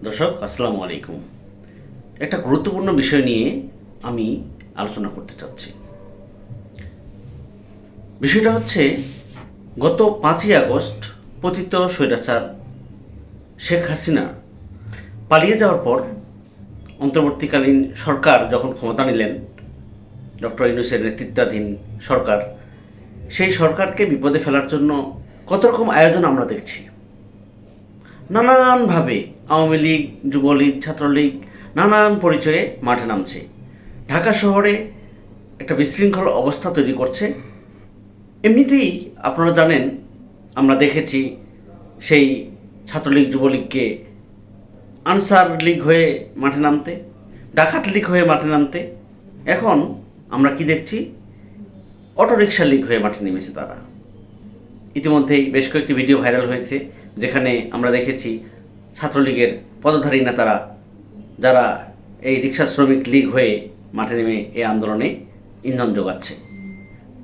দর্শক আসসালামু আলাইকুম। একটা গুরুত্বপূর্ণ বিষয় নিয়ে আমি আলোচনা করতে চাচ্ছি। বিষয়টা হচ্ছে, গত 5ই আগস্ট পতিত স্বৈরাচার শেখ হাসিনা পালিয়ে যাওয়ার পর অন্তর্বর্তীকালীন সরকার যখন ক্ষমতা নিলেন, ডক্টর ইউনূসের নেতৃত্বাধীন সরকার, সেই সরকারকে বিপদে ফেলার জন্য কত রকম আয়োজন আমরা দেখছি। নানানভাবে আওয়ামী লীগ, যুবলীগ, ছাত্রলীগ নানান পরিচয়ে মাঠে নামছে। ঢাকা শহরে একটা বিশৃঙ্খল অবস্থা তৈরি করছে। এমনিতেই আপনারা জানেন, আমরা দেখেছি সেই ছাত্রলীগ, যুবলীগকে আনসার লীগ হয়ে মাঠে নামতে, ডাকাত লীগ হয়ে মাঠে নামতে। এখন আমরা কি দেখছি? অটোরিকশা লীগ হয়ে মাঠে নেমেছে তারা। ইতিমধ্যেই বেশ কয়েকটি ভিডিও ভাইরাল হয়েছে, যেখানে আমরা দেখেছি ছাত্রলীগের পদধারী নেতারা, যারা এই রিক্সা শ্রমিক লীগ হয়ে মাঠে নেমে এই আন্দোলনে ইন্ধন যোগাচ্ছে।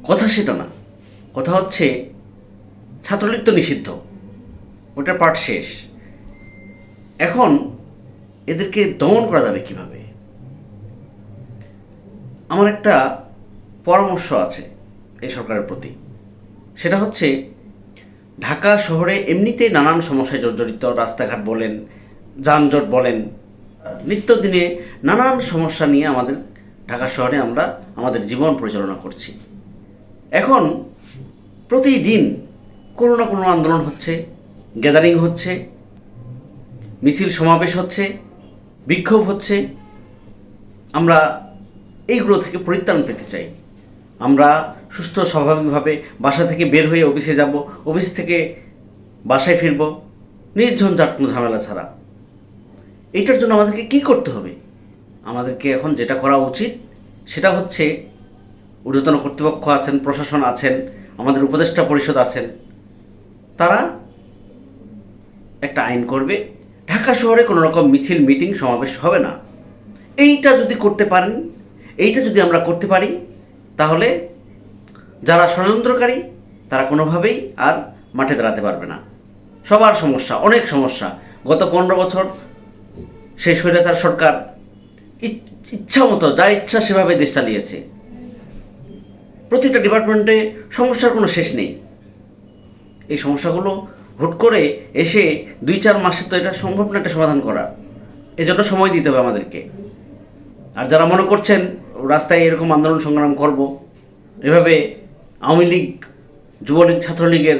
কথা সেটা না, কথা হচ্ছে ছাত্রলীগ তো নিষিদ্ধ, ওটার পার্ট শেষ। এখন এদেরকে দমন করা যাবে কিভাবে? আমার একটা পরামর্শ আছে এই সরকারের প্রতি। সেটা হচ্ছে, ঢাকা শহরে এমনিতেই নানান সমস্যায় জর্জরিত। রাস্তাঘাট বলেন, যানজট বলেন, নিত্যদিনে নানান সমস্যা নিয়ে আমাদের ঢাকা শহরে আমরা আমাদের জীবন পরিচালনা করছি। এখন প্রতিদিন কোনো না কোনো আন্দোলন হচ্ছে, গ্যাদারিং হচ্ছে, মিছিল সমাবেশ হচ্ছে, বিক্ষোভ হচ্ছে। আমরা এইগুলো থেকে পরিত্রাণ পেতে চাই। আমরা সুস্থ স্বাভাবিকভাবে বাসা থেকে বের হয়ে অফিসে যাব, অফিস থেকে বাসায় ফিরব নির্ঝঞ্ঝাট, কোনো ঝামেলা ছাড়া। এইটার জন্য আমাদেরকে কি করতে হবে? আমাদেরকে এখন যেটা করা উচিত সেটা হচ্ছে, ঊর্ধ্বতন কর্তৃপক্ষ আছেন, প্রশাসন আছেন, আমাদের উপদেষ্টা পরিষদ আছেন, তারা একটা আইন করবে, ঢাকা শহরে কোনো রকম মিছিল, মিটিং, সমাবেশ হবে না। এইটা যদি করতে পারেন, এইটা যদি আমরা করতে পারি, তাহলে যারা ষড়যন্ত্রকারী তারা কোনোভাবেই আর মাঠে দাঁড়াতে পারবে না। সবার সমস্যা, অনেক সমস্যা। গত 15 বছর সেই স্বৈরাচার সরকার ইচ্ছা মতো যা ইচ্ছা সেভাবে দেশ চালিয়েছে। প্রতিটা ডিপার্টমেন্টে সমস্যার কোনো শেষ নেই। এই সমস্যাগুলো হুট করে এসে 2-4 মাসে তো এটা সম্ভব না, এটা সমাধান করা। এজন্য সময় দিতে হবে আমাদেরকে। আর যারা মনে করছেন রাস্তায় এরকম আন্দোলন সংগ্রাম করব, এভাবে আওয়ামী লীগ, যুবলীগ, ছাত্রলীগের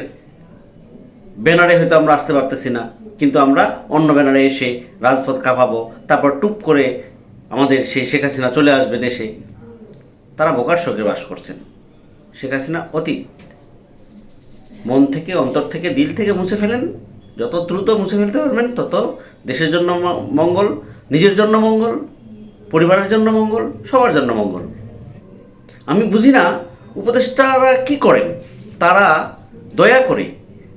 ব্যানারে হয়তো আমরা আসতে পারতেছি না, কিন্তু আমরা অন্য ব্যানারে এসে রাজপথ কাঁপাবো, তারপর টুপ করে আমাদের সেই শেখ হাসিনা চলে আসবে দেশে। তারা বোকার শোকে বাস করছেন। শেখ হাসিনা অতীত। মন থেকে, অন্তর থেকে, দিল থেকে মুছে ফেলেন। যত দ্রুত মুছে ফেলতে পারবেন তত দেশের জন্য মঙ্গল, নিজের জন্য মঙ্গল, পরিবারের জন্য মঙ্গল, সবার জন্য মঙ্গল। আমি বুঝি না উপদেষ্টারা কি করেন। তারা দয়া করে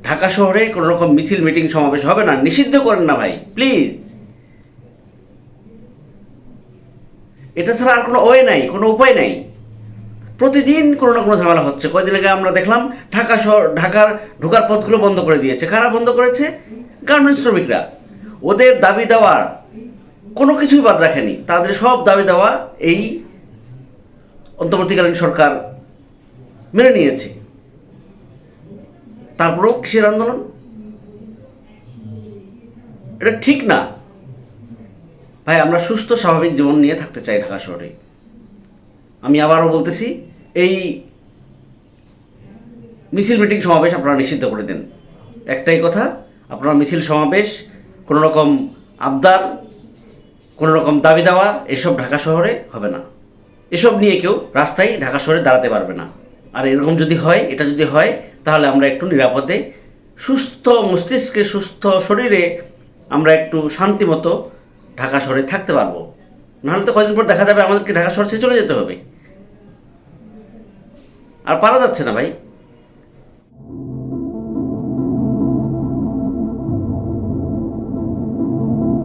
ঢাকা শহরে কোনো রকম মিছিল, মিটিং, সমাবেশ হবে না, নিষিদ্ধ করেন না ভাই, প্লিজ। এটা ছাড়া আর কোনো ওয়ে নাই, কোনো উপায় নাই। প্রতিদিন কোনো না কোনো ঝামেলা হচ্ছে। কয়েকদিন আগে আমরা দেখলাম ঢাকার ঢোকার পথগুলো বন্ধ করে দিয়েছে। কারা বন্ধ করেছে? গার্মেন্টস শ্রমিকরা। ওদের দাবি দেওয়ার কোনো কিছুই বাদ রাখেনি। তাদের সব দাবি দেওয়া এই অন্তর্বর্তীকালীন সরকার মেনে নিয়েছে। তারপরেও কিসের আন্দোলন? এটা ঠিক না ভাই। আমরা সুস্থ স্বাভাবিক জীবন নিয়ে থাকতে চাই ঢাকা শহরে। আমি আবারও বলতেছি, এই মিছিল, মিটিং, সমাবেশ আপনারা নিষিদ্ধ করে দেন। একটাই কথা, আপনারা মিছিল, সমাবেশ, কোনো রকম আবদার, কোনো রকম দাবি দেওয়া, এসব ঢাকা শহরে হবে না। এসব নিয়ে কেউ রাস্তায় ঢাকা শহরে দাঁড়াতে পারবে না। আর এরকম যদি হয়, এটা যদি হয়, তাহলে আমরা একটু নিরাপদে, সুস্থ মস্তিষ্কে, সুস্থ শরীরে আমরা একটু শান্তি মতো ঢাকা শহরে থাকতে পারবো। নাহলে তো কয়েকদিন পর দেখা যাবে আমাদেরকে ঢাকা শহর ছেড়ে চলে যেতে হবে। আর পারা যাচ্ছে না ভাই।